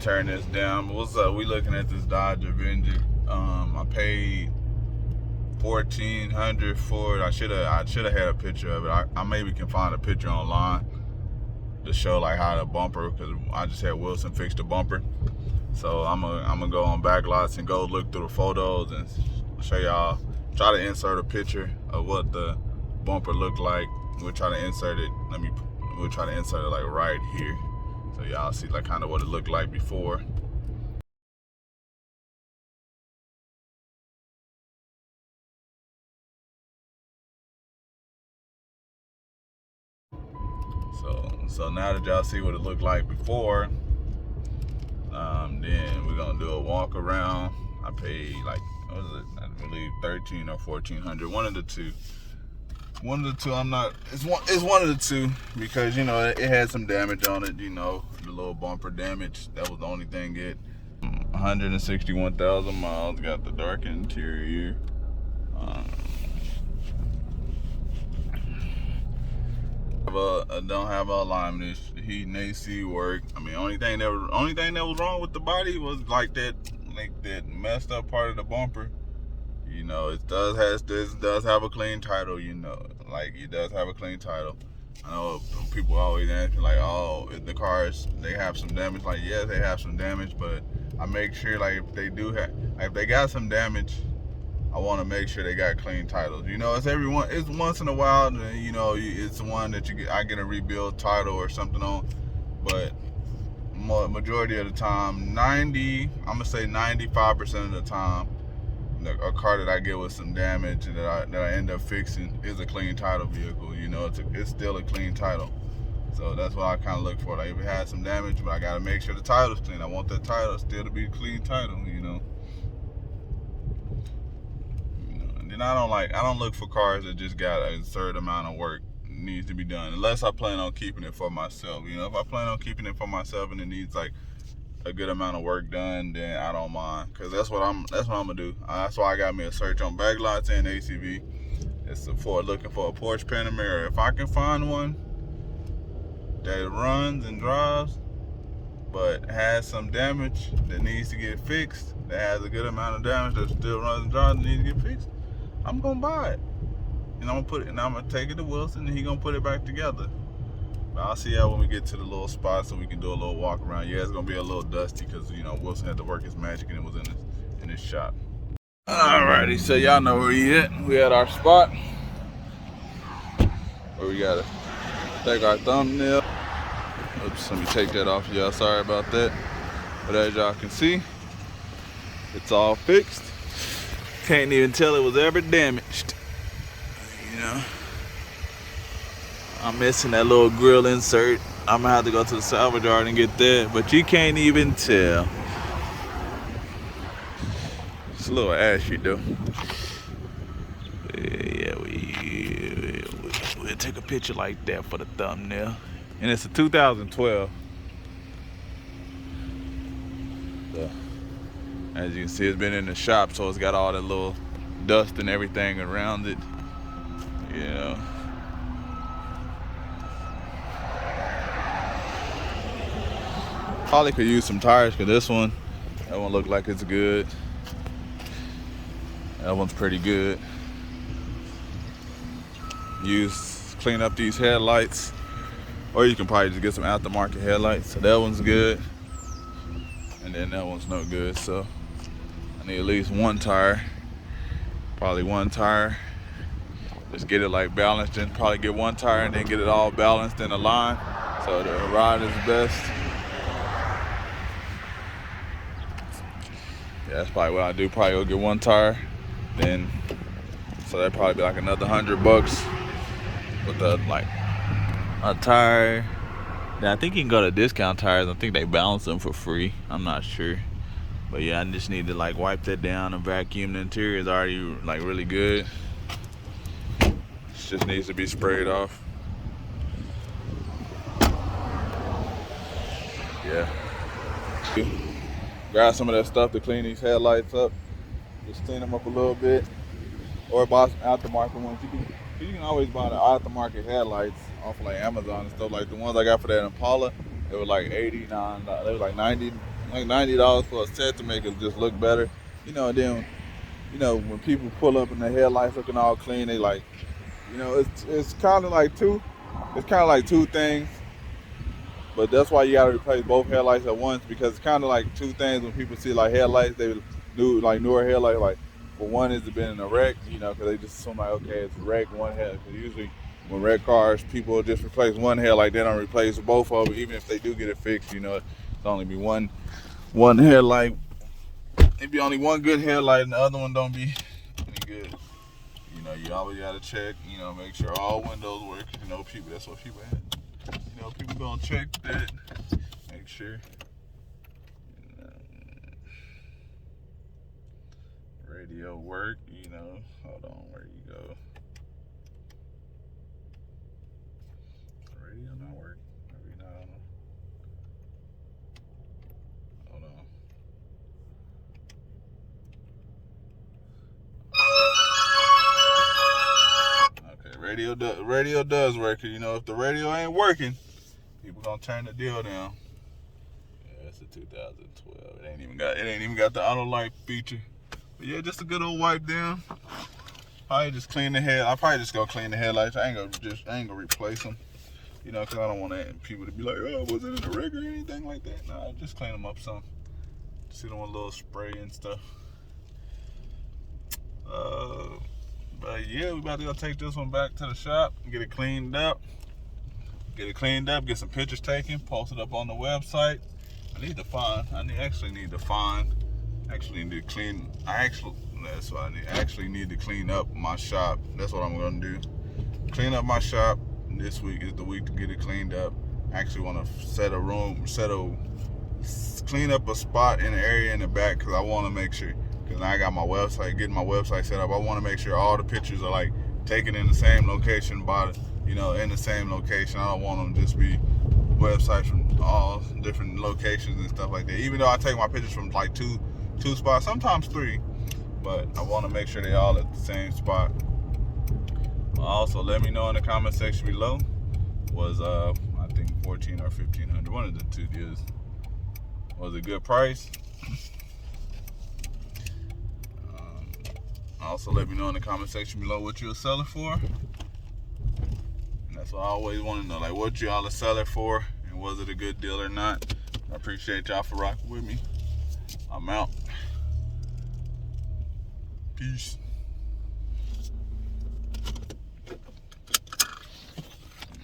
turn this down. But what's up? We looking at this Dodge Avenger. I paid $1,400 for it. I should have had a picture of it. I maybe can find a picture online to show like how the bumper, because I just had Wilson fix the bumper. So I'm gonna go on Backlots and go look through the photos and show y'all. Try to insert a picture of what the bumper looked like. We'll try to insert it. We'll try to insert it like right here, so y'all see like kind of what it looked like before. So now that y'all see what it looked like before, then we're gonna do a walk around. I paid like, what was it? I believe $1,300 or $1,400. One of the two. One of the two. I'm not. It's one of the two, because you know it had some damage on it. You know, the little bumper damage. That was the only thing it. 161,000 miles. Got the dark interior. Don't have a alignment issue. The heat and AC work. I mean, only thing that was wrong with the body was like that messed up part of the bumper. You know, this does have a clean title. You know, like it does have a clean title. I know people always ask me like, oh, if the cars they have some damage. Like, yeah, they have some damage, but I make sure like if they do have, like, if they got some damage, I want to make sure they got clean titles. You know, it's once in a while, you know, it's the one that I get a rebuild title or something on, but majority of the time, I'm gonna say 95% of the time, a car that I get with some damage that I end up fixing is a clean title vehicle. You know, it's still a clean title. So that's what I kind of look for. Like if it has some damage, but I gotta make sure the title's clean. I want that title still to be a clean title. You know. And I don't look for cars that just got a certain amount of work needs to be done, unless I plan on keeping it for myself. You know, if I plan on keeping it for myself and it needs like a good amount of work done, then I don't mind, because that's what I'm gonna do. That's why I got me a search on Backlots and ACV. It's for looking for a porch Panamera. If I can find one that runs and drives but has some damage that needs to get fixed, that has a good amount of damage that still runs and drives and needs to get fixed, I'm gonna buy it, and I'm gonna take it to Wilson, and he gonna put it back together. But I'll see y'all when we get to the little spot, so we can do a little walk around. Yeah, it's gonna be a little dusty because you know Wilson had to work his magic, and it was in his shop. Alrighty, so y'all know where we at. We at our spot where we gotta take our thumbnail. Oops, let me take that off, y'all. Sorry about that. But as y'all can see, it's all fixed. Can't even tell it was ever damaged. You know, I'm missing that little grill insert. I'm gonna have to go to the salvage yard and get that, but you can't even tell. It's a little ashy though. Yeah, we'll take a picture like that for the thumbnail. And it's a 2012. So, as you can see, it's been in the shop, so it's got all that little dust and everything around it. You know. Probably could use some tires, because that one look like it's good. That one's pretty good. Clean up these headlights, or you can probably just get some aftermarket headlights. So that one's good, and then that one's no good. So I need at least one tire, probably one tire. Just get it like balanced, and probably get one tire and then get it all balanced in a line, so the ride is best. Yeah, that's probably what I do. Probably go get one tire, then so that'd probably be like another $100 with like a tire. Then I think you can go to Discount Tires. I think they balance them for free. I'm not sure, but yeah, I just need to like wipe that down and vacuum. The interior is already like really good. It just needs to be sprayed off. Yeah. Grab some of that stuff to clean these headlights up. Just clean them up a little bit. Or buy some aftermarket ones. You can always buy the aftermarket headlights off of like Amazon and stuff. Like the ones I got for that Impala, they were like $89. They were like $90, like $90 for a set to make it just look better. You know, and then, you know, when people pull up and the headlights looking all clean, they like, you know, it's kind of like two things. But that's why you gotta replace both headlights at once, because it's kind of like two things. When people see like headlights, they do like newer headlights. Like, for one, is it been in a wreck? You know, because they just assume like, okay, it's a wreck, one head. Because usually when wreck cars, people just replace one headlight, they don't replace both of them. Even if they do get it fixed, you know, it's only be one headlight. It'd be only one good headlight, and the other one don't be any good. You know, you always gotta check. You know, make sure all windows work. You know, people. That's what people have. You know, people gonna check that, make sure. Radio work, you know. Hold on, where you go? Radio not work? Maybe not. Hold on. Okay, radio does work. You know, if the radio ain't working, people gonna turn the deal down. Yeah, it's a 2012. It ain't even got the auto light feature. But yeah, just a good old wipe down. Probably just clean the head. I'll probably just go clean the headlights. I ain't gonna replace them. You know, because I don't want people to be like, oh, was it in a wreck or anything like that? Nah, just clean them up some. Just hit them with a little spray and stuff. But yeah, we about to go take this one back to the shop and get it cleaned up. Get some pictures taken, post it up on the website. I actually need to need to clean up my shop. That's what I'm gonna do. Clean up my shop. This week is the week to get it cleaned up. I actually want to clean up a spot in the area in the back, because I want to make sure, because I got getting my website set up. I want to make sure all the pictures are like taken in the same location, in the same location. I don't want them to just be websites from all different locations and stuff like that. Even though I take my pictures from like two spots, sometimes three, but I want to make sure they all at the same spot. Also, let me know in the comment section below, was I think 14 or 1500, one of the two deals. Was a good price. Also, let me know in the comment section below what you'll sell it for. And that's what I always want to know, like, what y'all are selling for, and was it a good deal or not. I appreciate y'all for rocking with me. I'm out. Peace.